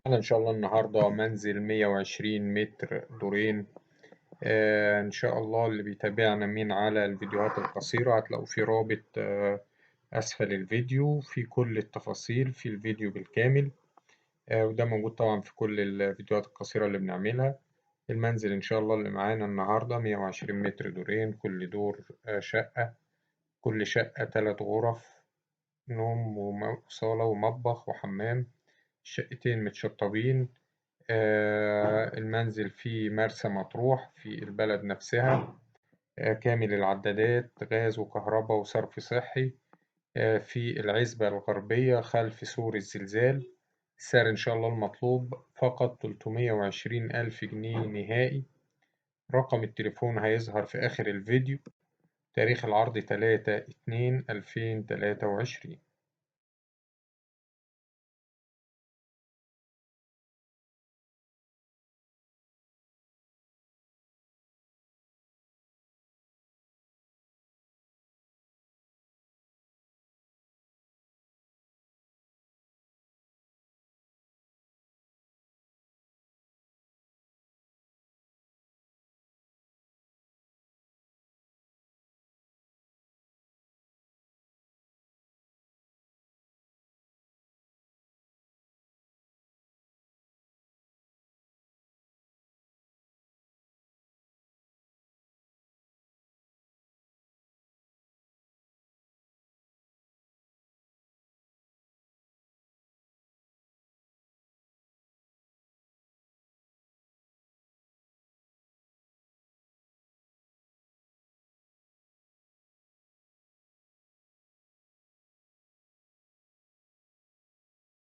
أنا إن شاء الله النهاردة منزل 120 متر دورين. إن شاء الله اللي بيتابعنا من على الفيديوهات القصيرة هتلاقوا في رابط أسفل الفيديو في كل التفاصيل في الفيديو بالكامل. وده موجود طبعا في كل الفيديوهات القصيرة اللي بنعملها. المنزل إن شاء الله اللي معانا النهاردة 120 متر دورين، كل دور شقة، كل شقة 3 غرف نوم وصالة ومطبخ وحمام، الشقتين متشطبين. المنزل فيه مرسى مطروح في البلد نفسها، كامل العدادات غاز وكهرباء وصرف صحي، في العزبة الغربية خلف سور الزلزال. السعر إن شاء الله المطلوب فقط 320,000 جنيه نهائي. رقم التليفون هيظهر في آخر الفيديو. تاريخ العرض 3/2/2023.